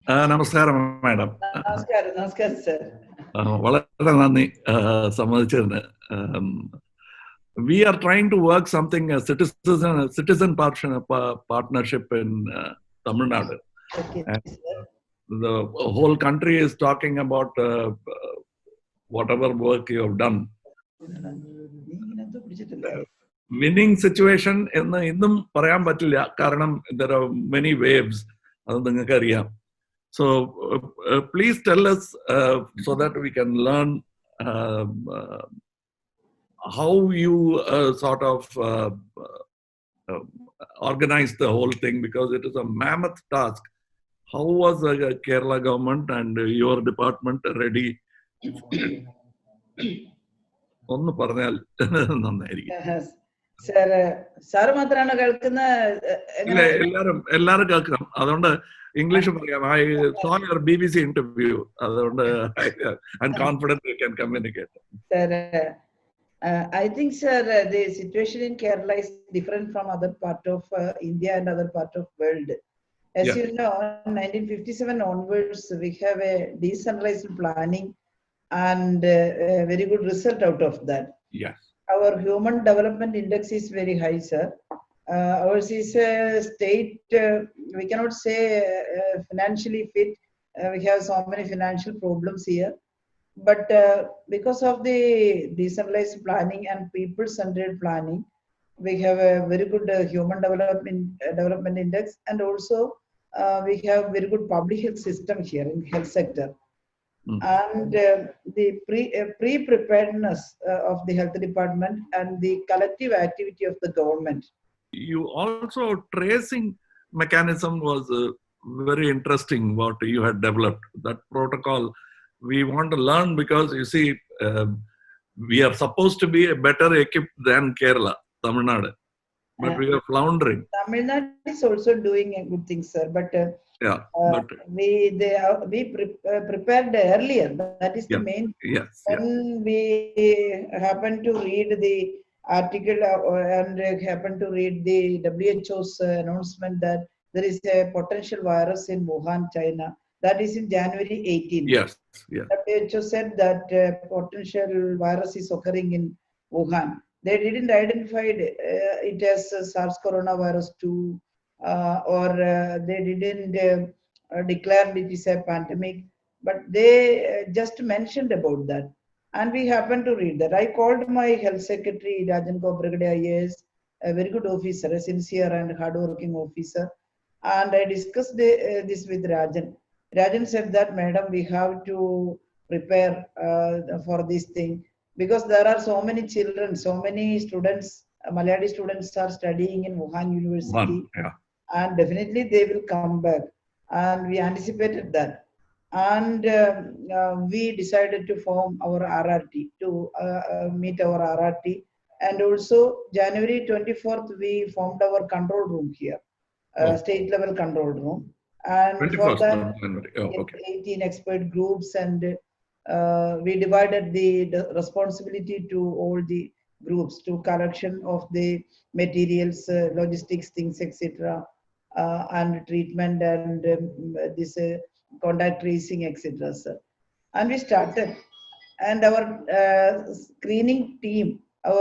നമസ്കാരം മാഡം. നമസ്കാരം സർ. വളരെ നന്ദി സമ്മതിച്ചതിന്. We are trying to work something a citizen partnership in Tamil Nadu. Okay, the whole country is talking about whatever work you have done. Winning situation എന്ന് ഇന്നും പറയാൻ പറ്റില്ല, കാരണം there are many waves. അത് നിങ്ങൾക്ക് അറിയാം. So please tell us so that we can learn how you sort of organize the whole thing, because it is a mammoth task. How was the Kerala government and your department ready? ഒന്ന് പറഞ്ഞാൽ നന്നായിരിക്കും. Sir മാത്രമാണോ കേൾക്കുന്ന? എല്ലാരും കേൾക്കാം. അതുകൊണ്ട് English പറയാം. I saw your BBC interview. അതുകൊണ്ട് I'm confident we can communicate. Sir, I think, sir, the situation in Kerala is different from other part of India and other part of world. As you know, 1957 onwards, we have a decentralized planning and a very good result out of that. Yes. Our human development index is very high, sir. Ours is a state, we cannot say financially fit. We have so many financial problems here. But because of the decentralized planning and people-centered planning, we have a very good human development index, and also we have very good public health system here in the health sector. And the pre-preparedness of the health department and the collective activity of the government. You also tracing mechanism was very interesting what you had developed. That protocol we want to learn, because you see we are supposed to be a better equipped than Kerala, Tamil Nadu, but we are floundering. Tamil Nadu is also doing a good thing, sir, but we prepared earlier. That is the main. Yes. When we happened to read the article and happened to read the WHO's announcement that there is a potential virus in Wuhan, China. That is in January 18. Yes. WHO said that potential virus is occurring in Wuhan. They didn't identify it as SARS coronavirus 2, or they didn't declare it is a pandemic, but they just mentioned about that. And we happened to read that. I called my health secretary, Rajan Kobragade IAS, a very good officer, a sincere and hardworking officer. And I discussed this with Rajan. Rajan said that, madam, we have to prepare for this thing, because there are so many children, so many students, Malayali students are studying in Wuhan University. And definitely they will come back. And we anticipated that. And we decided to form our RRT, to meet our RRT. And also January 24th, we formed our control room here, state level control room. And for that, 18 expert groups, and we divided the responsibility to all the groups, to collection of the materials, logistics, things, etc., and treatment, and this contact tracing, etc., sir. And we started, and our screening team, we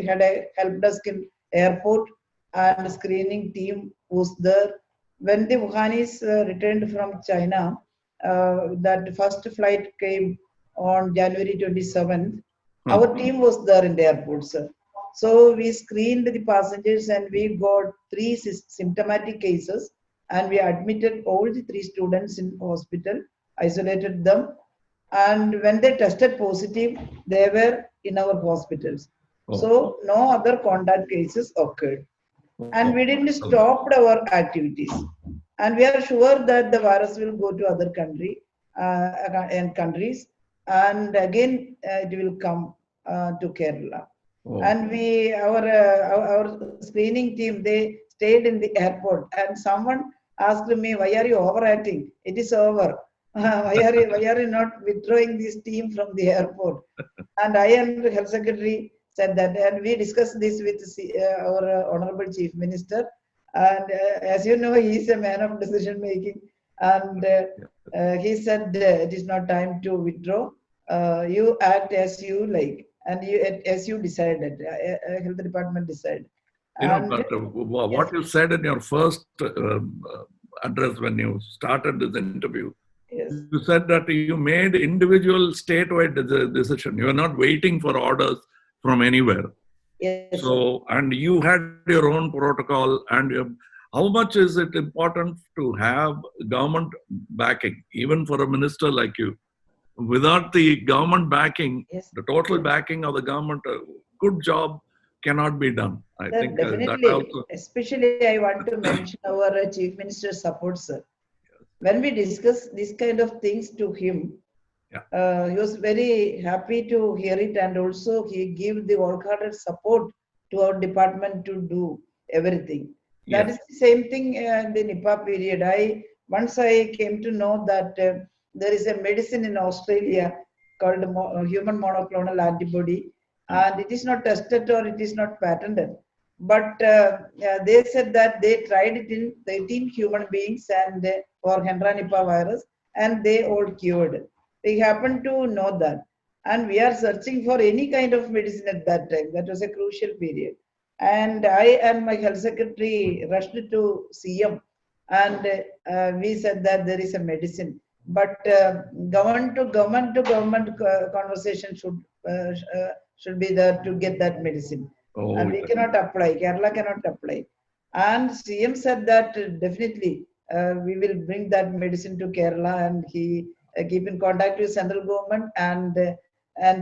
had a help desk in airport, and screening team was there. When the Wuhanis returned from China, that first flight came on January 27th. Our team was there in the airport, sir. So we screened the passengers, and we got 3 symptomatic cases, and we admitted all the 3 students in hospital, isolated them, and when they tested positive, they were in our hospitals. So no other contact cases occurred. And we didn't stop our activities, and we are sure that the virus will go to other countries, and again it will come to Kerala. And our screening team, they stayed in the airport, and someone asked me, why are you overacting? It is over. Why are you not withdrawing this team from the airport? And I and the health secretary said that, and we discussed this with our Honorable Chief Minister, And as you know, he's a man of decision making. And he said, it is not time to withdraw. You act as you like, and you as you decided. Health department decided. And But yes, what you said in your first address when you started this interview, yes, you said that you made individual statewide decision. You are not waiting for orders from anywhere. yes, sir. So, and you had your own protocol. And how much is it important to have government backing, even for a minister like you? Without the government backing, Yes, the total backing of the government, a good job cannot be done. I sir, think that definitely. also. Especially, I want to mention our Chief Minister's support, sir. When we discuss this kind of things to him, Yeah. he was very happy to hear it, and also he gave the wholehearted support to our department to do everything. That Yes. is the same thing in the Nipah period. Once I came to know that there is a medicine in Australia called human monoclonal antibody, and it is not tested or it is not patented. But they said that they tried it in 13 human beings and for Hendra Nipah virus, and they all cured. We happen to know that. And we are searching for any kind of medicine at that time. That was a crucial period. And I and my health secretary rushed to CM, and we said that there is a medicine. But government conversation should be there to get that medicine. Oh, And we yes. cannot apply, Kerala cannot apply. And CM said that definitely we will bring that medicine to Kerala, and he keep in contact with central government and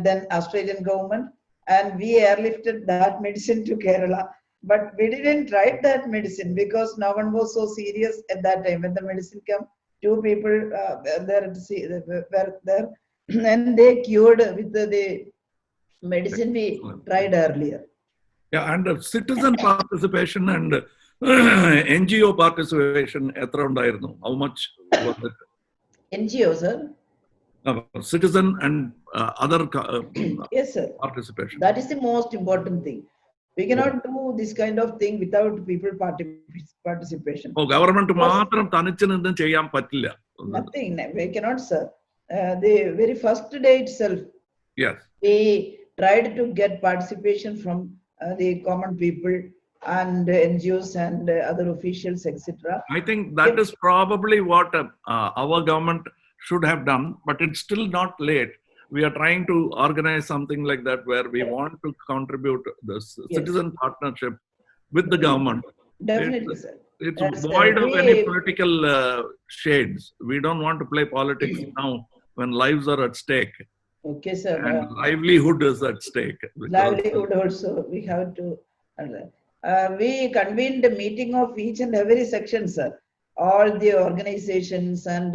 then Australian government, and we airlifted that medicine to Kerala. But we didn't write that medicine because no one was so serious at that time. When the medicine came, two people were there, and they cured with the medicine we tried earlier. Yeah, and citizen participation and NGO participation എത്ര ഉണ്ടായിരുന്നു? How much was it? NGO, sir? Citizen and other Yes, sir. participation. That is the most important thing. We cannot do this kind of thing without people participation. Government Because മാത്രം തനിച്ച് നിന്ന് ചെയ്യാൻ പറ്റില്ല. nothing, we cannot, sir. The very first day itself, Yes. we tried to get participation from the common people and NGOs and other officials, etc. I think that is probably what our government should have done, but it's still not late. We are trying to organize something like that where we want to contribute this citizen partnership with the government. Definitely, sir. It's That's void of any we, political shades. We don't want to play politics now when lives are at stake okay, sir. and livelihood is at stake. Livelihood also we have to. We convened a meeting of each and every section, sir. All the organizations and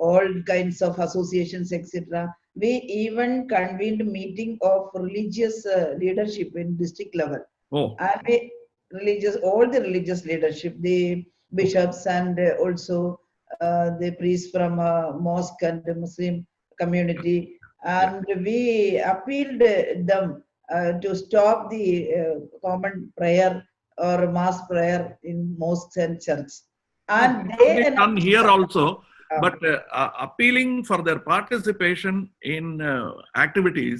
all kinds of associations, etc. We even convened meeting of religious leadership in district level. Oh, And all the religious leadership, the bishops and also the priests from mosque and the Muslim community, and we appealed them to stop the common prayer or mass prayer in mosques and church. And they done here also, Um, but appealing for their participation in activities,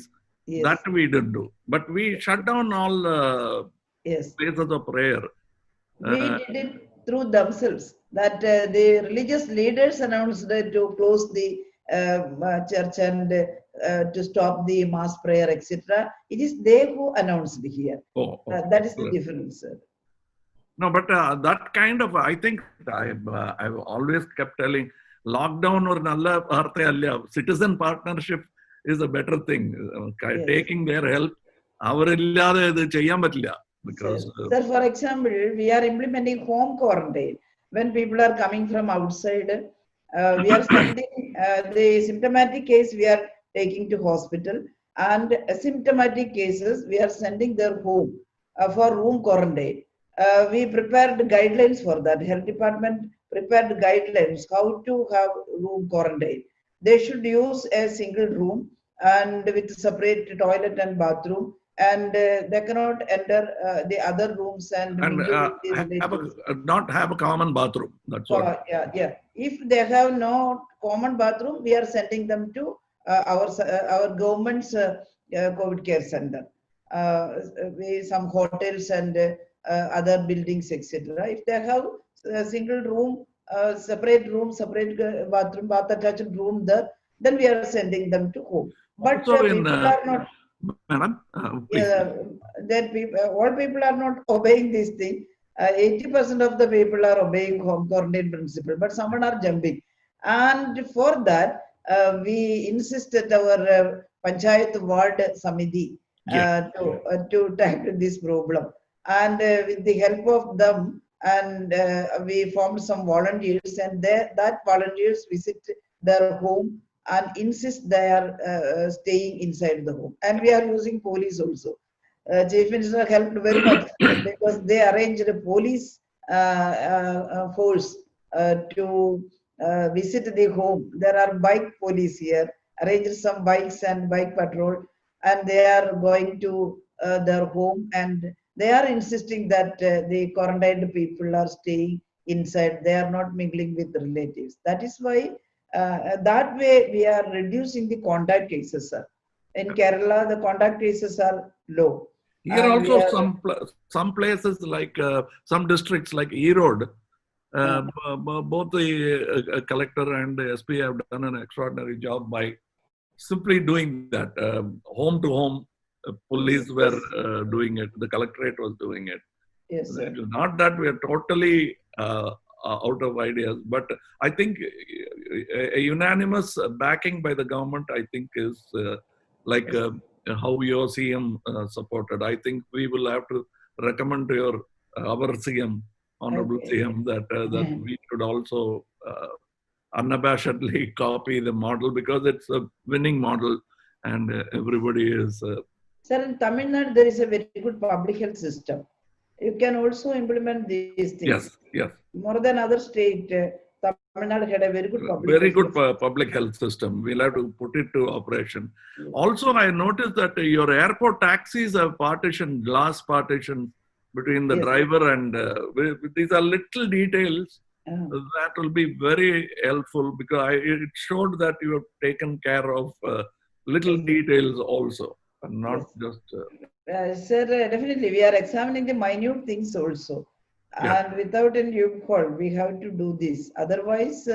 yes, that we didn't do. But we shut down all yes. places of prayer. We did it through themselves. That the religious leaders announced to close the church and to stop the mass prayer, etc. It is they who announced here. That is the difference, sir. No, but that kind of, I think I've always kept telling, lockdown or nalla vaartha alla, citizen partnership is a better thing. Taking their help, avarillade idu cheyan pattilla. Because sir, for example, we are implementing home quarantine. When people are coming from outside, we are sending the symptomatic case, we are taking to hospital, and asymptomatic cases, we are sending their home for room quarantine. We prepared guidelines for that. Health department prepared guidelines how to have room quarantine. They should use a single room and with separate toilet and bathroom, and they cannot enter the other rooms and mingle with the relatives. Not have a common bathroom. That's what. Yeah. If they have no common bathroom, we are sending them to our government's COVID care center, some hotels and other buildings, etc. If they have a single room, separate bathroom, bath attached room there, then we are sending them to home. But Also people are not. Madam, please. That people, all people are not obeying this thing. 80% of the people are obeying home quarantine principle, but some are jumping. And for that, we insisted our Panchayat Ward Samiti to tackle this problem. And with the help of them, and we formed some volunteers, and that volunteers visit their home and insist they are staying inside the home. And we are using police also. Chief Minister helped very much because they arranged a police force to visit the home. There are bike police here, arranged some bikes and bike patrol, and they are going to their home, and they are insisting that the quarantined people are staying inside. They are not mingling with the relatives. That is why that way we are reducing the contact cases, sir. In Kerala, the contact cases are low. Here also some places like some districts like Erode, both the collector and the SP have done an extraordinary job by simply doing that. Home to home, police were doing it. The collectorate was doing it. Yes, sir. Not that we are totally out of ideas, but I think a unanimous backing by the government, I think, is like how your CM supported. I think we will have to recommend to our CM, Honorable CM, that we should also unabashedly copy the model, because it's a winning model and everybody is. Sir, in Tamil Nadu, there is a very good public health system. You can also implement these things. Yes. More than other state, Tamil Nadu had a very good public health system. We'll have to put it to operation. Yes. Also, I noticed that your airport taxis have glass partition between the driver and these are little details that will be very helpful, because it showed that you have taken care of little details also, and not just. Sir, definitely we are examining the minute things also. And without any loophole, we have to do this. Otherwise,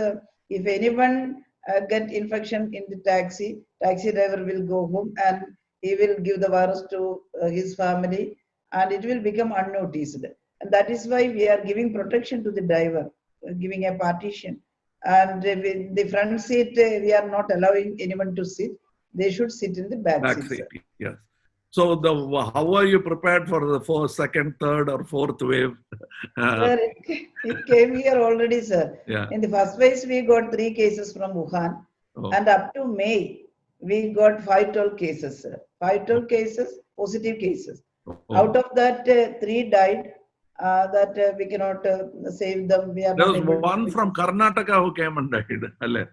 if anyone get infection in the taxi driver will go home and he will give the virus to his family, and it will become unnoticed. And that is why we are giving protection to the driver, giving a partition. And with the front seat, we are not allowing anyone to sit. They should sit in the back seat. Yes. So, how are you prepared for the second, third, or fourth wave? Sir, it came here already, sir. Yeah. In the first phase, we got 3 cases from Wuhan. And up to May, we got 512 cases, sir. 512 cases, positive cases. Out of that, 3 died. That we cannot save them. There was one from Karnataka who came and died.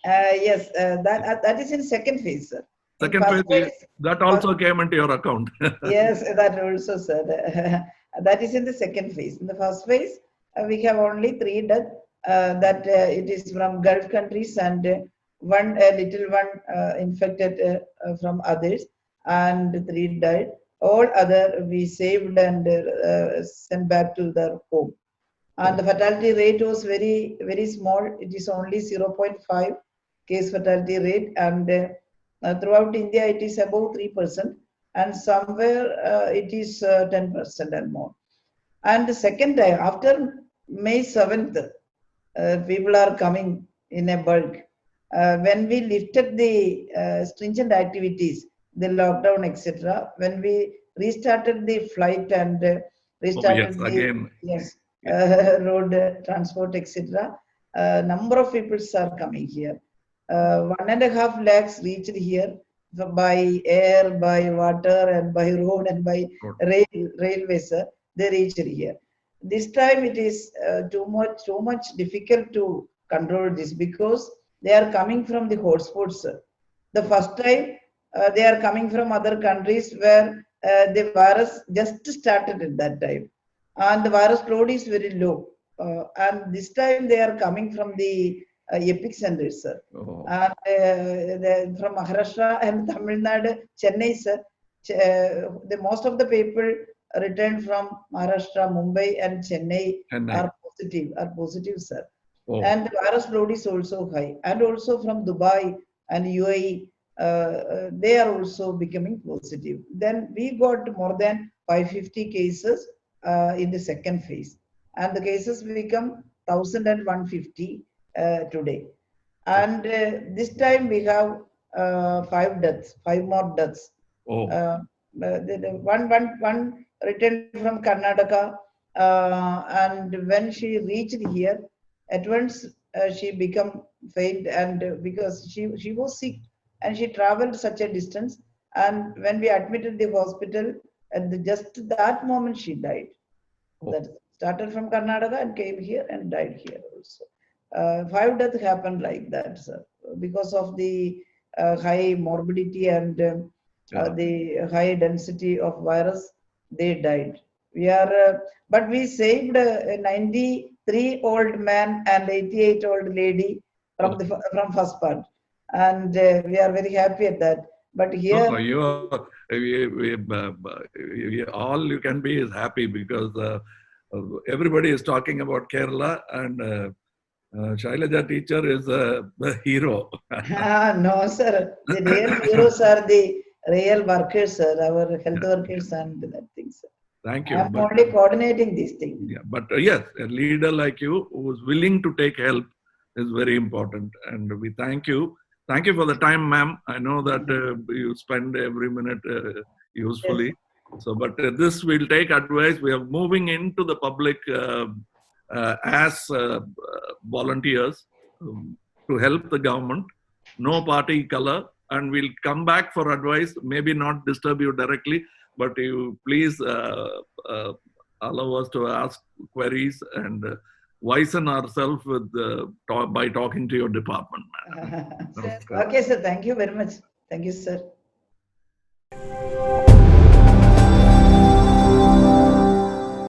Yes, that is in second phase, sir. Second phase, that also came into your account. Yes, that also, sir. That is in the second phase. In the first phase, we have only 3 deaths. That it is from Gulf countries, and one little one infected from others, and 3 died. All other we saved and sent back to their home. And the fatality rate was very, very small. It is only 0.5 case fatality rate, and throughout India it is above 3%, and somewhere it is 10% and more. And the second day, after May 7th, people are coming in a bulk. When we lifted the stringent activities, the lockdown, etc., when we restarted the flight and restarted road transport, etc., number of people are coming here. 1.5 lakhs reached here by air, by water, and by road, and by railways. They reached here. This time it is too much difficult to control this, because they are coming from the hotspots. The first time they are coming from other countries where the virus just started at that time, and the virus load is very low. And this time they are coming from the epicenter, sir. Oh. And from Maharashtra and Tamil Nadu, Chennai, sir. The most of the people returned from Maharashtra, Mumbai, and Chennai are positive, sir. Oh. And the virus load is also high. And also from Dubai and UAE, they are also becoming positive. Then we got more than 550 cases in the second phase, and the cases become 1,150 today. And this time we have 5 more deaths. Oh. One returned from Karnataka, and when she reached here, at once she became faint, and because she was sick and she traveled such a distance, and when we admitted the hospital, at just that moment she died. Oh. That started from Karnataka and came here and died here also. 5 deaths happened like that, sir, because of the high morbidity and the high density of virus. They died. We are, but we saved a 93-old man and 88-old lady from from first part, and we are very happy at that. But here, no, you are, all you can be is happy because everybody is talking about Kerala, and Shailaja teacher is the hero. no, sir. The real heroes are the real workers, sir. Our health workers and that thing, sir. Thank you. I'm only coordinating these things. Yeah, but yes, a leader like you who is willing to take help is very important, and we thank you. Thank you for the time, ma'am. I know that you spend every minute usefully. Yes. So, but this we'll take advice. We are moving into the public as volunteers to help the government. No party color, and we'll come back for advice. Maybe not disturb you directly, but you please allow us to ask queries and wisen ourselves with by talking to your department. Okay, sir. Thank you very much. Thank you, sir.